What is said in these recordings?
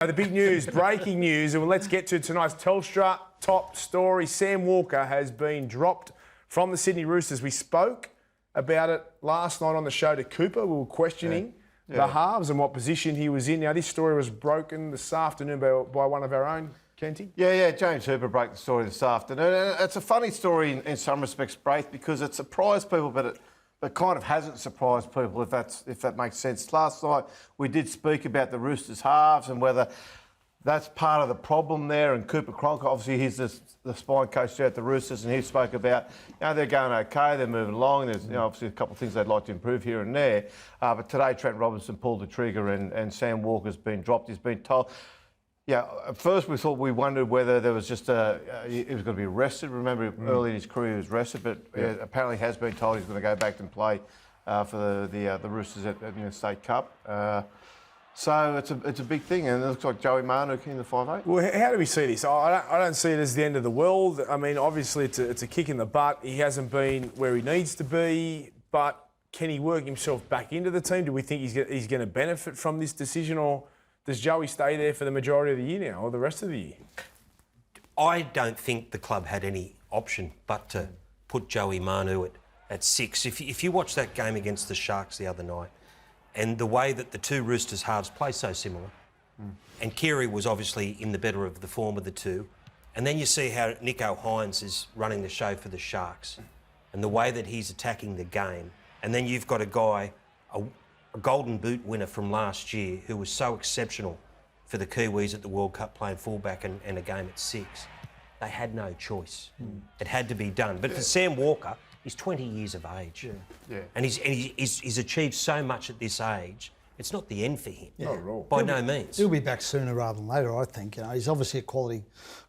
The big news, breaking news, and let's get to tonight's Telstra top story. Sam Walker has been dropped from the Sydney Roosters. We spoke about it last night on the show to Cooper. We were questioning the halves and what position he was in. Now, this story was broken this afternoon by one of our own, Kenty. Yeah, James Hooper broke the story this afternoon. And it's a funny story in some respects, Braith, because it surprised people, but it kind of hasn't surprised people, if that makes sense. Last night we did speak about the Roosters halves and whether that's part of the problem there. And Cooper Cronk, obviously, he's the spine coach there at the Roosters, and he spoke about, they're going okay, they're moving along. There's obviously a couple of things they'd like to improve here and there. But today Trent Robinson pulled the trigger and Sam Walker's been dropped. He's been told. Yeah, at first we wondered whether there was just he was going to be arrested. Remember, early in his career he was arrested, but apparently has been told he's going to go back and play for the Roosters at the State Cup. So it's a big thing, and it looks like Joey Manu in the 5'8". Well, how do we see this? I don't see it as the end of the world. I mean, obviously it's a kick in the butt. He hasn't been where he needs to be, but can he work himself back into the team? Do we think he's going to benefit from this decision, or does Joey stay there for the majority of the year now, or the rest of the year? I don't think the club had any option but to put Joey Manu at 6. If you watch that game against the Sharks the other night, and the way that the two Roosters halves play so similar, and Keary was obviously in the better of the form of the two, and then you see how Nico Hines is running the show for the Sharks, and the way that he's attacking the game, and then you've got a guy, a Golden Boot winner from last year who was so exceptional for the Kiwis at the World Cup playing fullback and a game at 6. They had no choice. It had to be done. But for Sam Walker, he's 20 years of age. And he's achieved so much at this age. It's not the end for him. Not at all. By no means. He'll be back sooner rather than later, I think. He's obviously a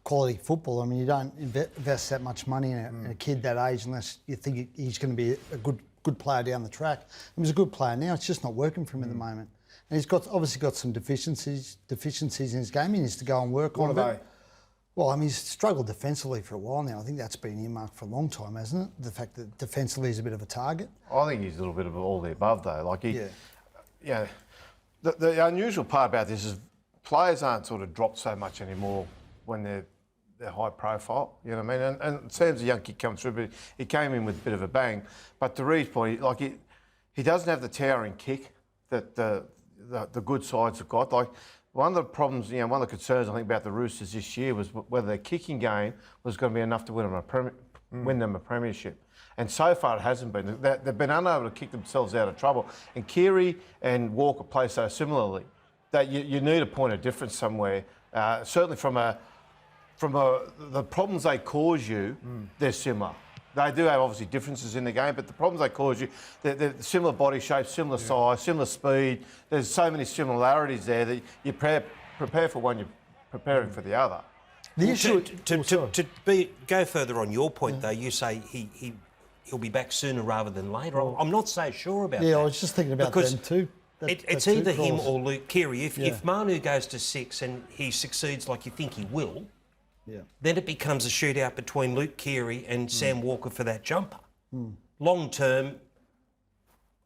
quality footballer. I mean, you don't invest that much money in a kid that age unless you think he's going to be a good player down the track. He's a good player now. It's just not working for him at the moment. And he's obviously got some deficiencies in his game. He needs to go and work on it. What are they? Well, I mean, he's struggled defensively for a while now. I think that's been earmarked for a long time, hasn't it? The fact that defensively he's a bit of a target. I think he's a little bit of all the above, though. Like the unusual part about this is players aren't sort of dropped so much anymore when they're high profile. You know what I mean? And Sam's a young kid coming through, but he came in with a bit of a bang. But to Ree's point, he doesn't have the towering kick that the good sides have got. Like, one of the problems, one of the concerns I think about the Roosters this year was whether their kicking game was going to be enough to win them a premiership. And so far it hasn't been. They've been unable to kick themselves out of trouble. And Keary and Walker play so similarly that you need a point of difference somewhere. Certainly from the problems they cause you, they're similar. They do have obviously differences in the game, but the problems they cause you, they're similar body shape, similar size, similar speed. There's so many similarities there that you prepare for one, you're preparing for the other. The issue Go further on your point, though, you say he'll be back sooner rather than later. I'm not so sure about that. Yeah, I was just thinking about them too. It's either him or Luke Keary. If Manu goes to 6 and he succeeds like you think he will, then it becomes a shootout between Luke Keary and Sam Walker for that jumper. Long term,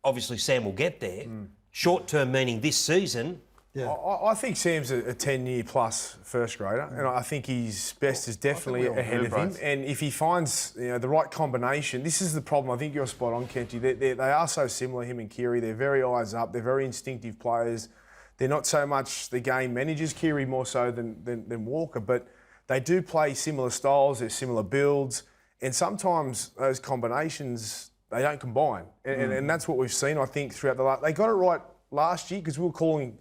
obviously Sam will get there. Short term, meaning this season. I think Sam's a 10-year plus first grader, and I think his best is definitely ahead of him. And if he finds the right combination, this is the problem. I think you're spot on, Kenty. They are so similar, him and Keary. They're very eyes up. They're very instinctive players. They're not so much the game managers, Keary more so than Walker, but they do play similar styles. They're similar builds, and sometimes those combinations they don't combine, and that's what we've seen. I think throughout they got it right last year because we were calling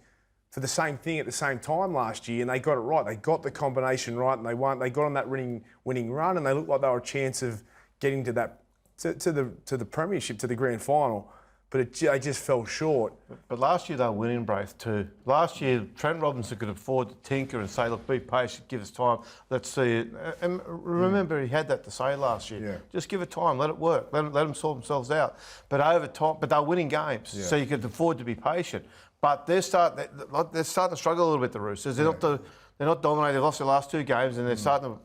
for the same thing at the same time last year, and they got it right. They got the combination right, and they won. They got on that winning run, and they looked like they were a chance of getting to that to the premiership, to the grand final. But they just fell short. But last year they were winning, Braith, too. Last year Trent Robinson could afford to tinker and say, look, be patient, give us time, let's see it. And remember, he had that to say last year. Yeah. Just give it time, let it work, let them sort themselves out. But over time, they're winning games, so you could afford to be patient. But they're starting to struggle a little bit, the Roosters. They're not dominating. They've lost their last 2 games, and they're starting to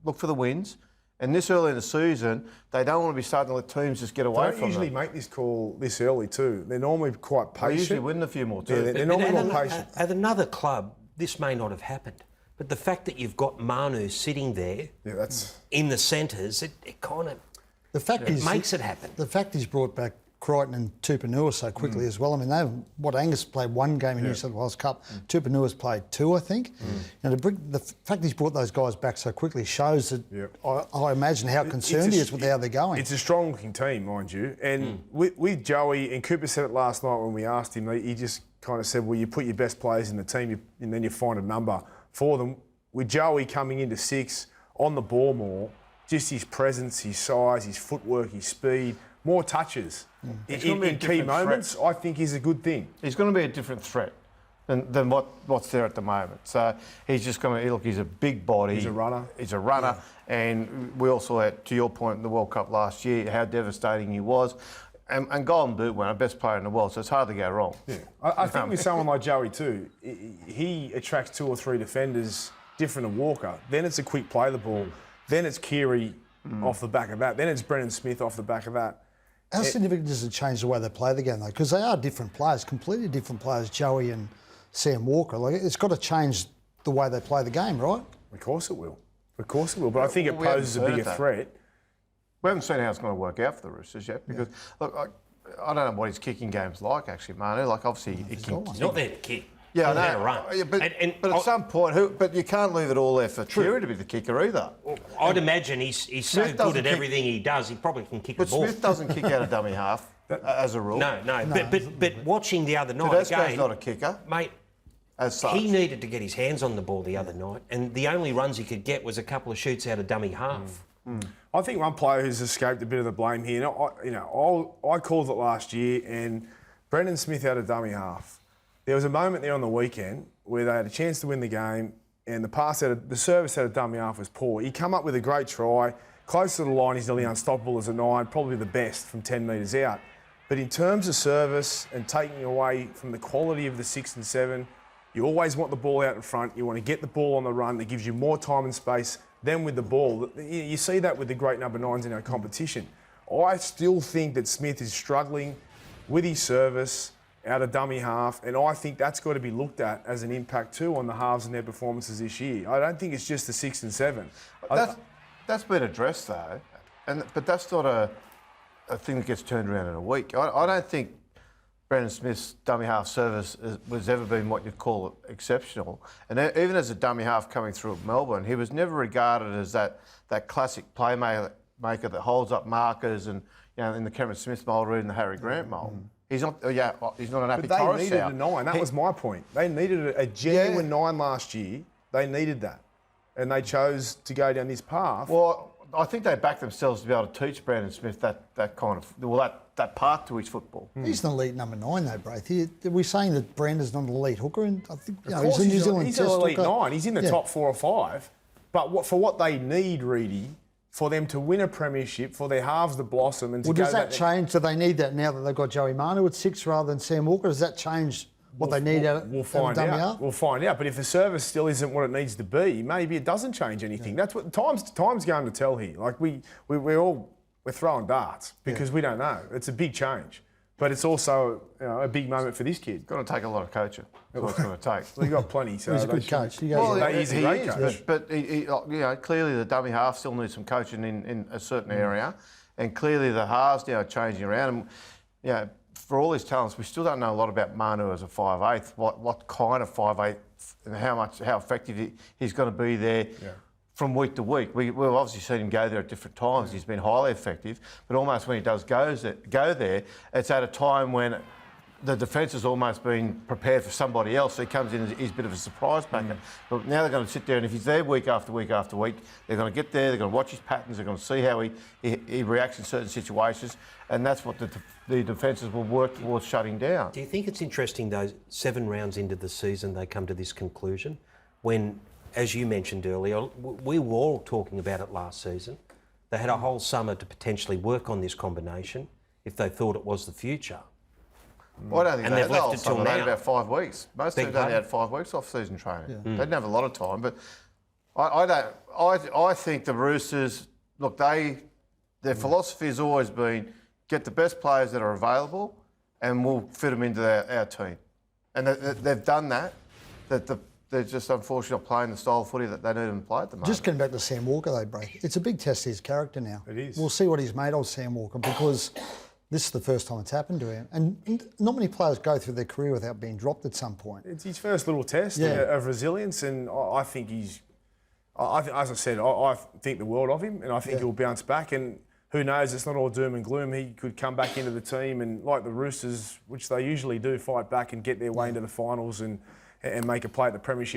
look for the wins. And this early in the season, they don't want to be starting to let teams just get away from them. They don't usually make this call this early too. They're normally quite patient. They usually win a few more too. Yeah, they're normally more patient. At another club, this may not have happened. But the fact that you've got Manu sitting there in the centres, it kind of makes it happen. The fact he's brought back Crichton and Tupanua so quickly as well. I mean, Angus played one game in New South Wales Cup. Tupanua's played 2, I think. The fact he's brought those guys back so quickly shows that I imagine how concerned he is with how they're going. It's a strong-looking team, mind you. And with Joey, and Cooper said it last night when we asked him, he just kind of said, well, you put your best players in the team and then you find a number for them. With Joey coming into 6, on the ball more, just his presence, his size, his footwork, his speed, more touches in key moments, I think is a good thing. He's going to be a different threat than what's there at the moment. So he's just going to look. He's a big body. He's a runner. And we also had, to your point, in the World Cup last year, how devastating he was. And Golden Boot winner, best player in the world, so it's hard to go wrong. Yeah. I think with someone like Joey too, he attracts 2 or 3 defenders different to Walker. Then it's a quick play the ball. Then it's Keary off the back of that. Then it's Brendan Smith off the back of that. How significant does it change the way they play the game, though? Because they are different players, completely different players, Joey and Sam Walker. Like, it's got to change the way they play the game, right? Of course it will. Of course it will. But I think it poses a bigger threat. We haven't seen how it's going to work out for the Roosters yet because, look, I don't know what his kicking game's like, actually, Manu. Like, obviously, he can... He's not there to kick. Yeah, I know. There to run. Yeah, but at some point, but you can't leave it all there for Keary to be the kicker either. Well, I'd imagine he's so good at everything he does, he probably can kick the ball. But Smith doesn't kick out of dummy half, as a rule. No. But watching the other night Tedesco's not a kicker, mate. As such. He needed to get his hands on the ball the other night, and the only runs he could get was a couple of shoots out of dummy half. I think one player who's escaped a bit of the blame here. I called it last year, and Brendan Smith out of dummy half. There was a moment there on the weekend where they had a chance to win the game, and the service out of dummy half was poor. He come up with a great try, close to the line. He's nearly unstoppable as a 9, probably the best from 10 metres out. But in terms of service and taking away from the quality of the 6 and 7, you always want the ball out in front. You want to get the ball on the run. That gives you more time and space than with the ball. You see that with the great number 9s in our competition. I still think that Smith is struggling with his service out of dummy half, and I think that's got to be looked at as an impact too on the halves and their performances this year. I don't think it's just the 6 and 7. That's been addressed though, but that's not a thing that gets turned around in a week. I don't think Brendan Smith's dummy half service has ever been what you'd call exceptional. And even as a dummy half coming through at Melbourne, he was never regarded as that classic playmaker that holds up markers and, in the Cameron Smith mould or in the Harry Grant mould. He's not an Appy Torres. But they needed a 9. That was my point. They needed a genuine 9 last year. They needed that. And they chose to go down this path. Well, I think they backed themselves to be able to teach Brandon Smith that kind of... that path to his football. He's an elite number 9 though, Braith. Are we saying that Brandon's not an elite hooker? And I think he's a New Zealand Test hooker. He's an elite 9. He's in the top 4 or 5. But for what they need, Reedy, for them to win a premiership, for their halves to blossom and to does that change? Do they need that now that they've got Joey Manu at 6 rather than Sam Walker? Does that change what they need out of We'll find out. We'll find out. But if the service still isn't what it needs to be, maybe it doesn't change anything. That's what time's going to tell here. Like we're throwing darts because we don't know. It's a big change. But it's also a big moment for this kid. It's going to take a lot of coaching. That's what it's going to take. Well, you've got plenty. So he's a good coach. He's a great coach. But clearly the dummy half still needs some coaching in a certain area. And clearly the halves now are changing around. And, for all his talents, we still don't know a lot about Manu as a 5'8", what kind of 5'8", and how effective he's going to be there from week to week. We've obviously seen him go there at different times. He's been highly effective, but almost when he does go there, it's at a time when the defence has almost been prepared for somebody else. So he comes in as he's a bit of a surprise packer. But now they're going to sit there, and if he's there week after week after week, they're going to get there, they're going to watch his patterns, they're going to see how he reacts in certain situations, and that's what the defences will work towards shutting down. Do you think it's interesting, though, 7 rounds into the season, they come to this conclusion when, as you mentioned earlier, we were all talking about it last season. They had a whole summer to potentially work on this combination if they thought it was the future. Well, I don't think they've left it till now. They had about 5 weeks. Most teams only had 5 weeks off season training. Yeah. They didn't have a lot of time, but I think the Roosters, look, their philosophy has always been get the best players that are available, and we'll fit them into our team. And they've done that. That they're just unfortunately not playing the style of footy that they need them to play at the moment. Just getting back to Sam Walker though, Bray, it's a big test of his character now. It is. We'll see what he's made of, Sam Walker, because this is the first time it's happened to him. And not many players go through their career without being dropped at some point. It's his first little test Yeah. of resilience, and I think he's. As I said, I think the world of him, and I think he'll bounce back. And who knows? It's not all doom and gloom. He could come back into the team and, like the Roosters, which they usually do, fight back and get their way into the finals and make a play at the premiership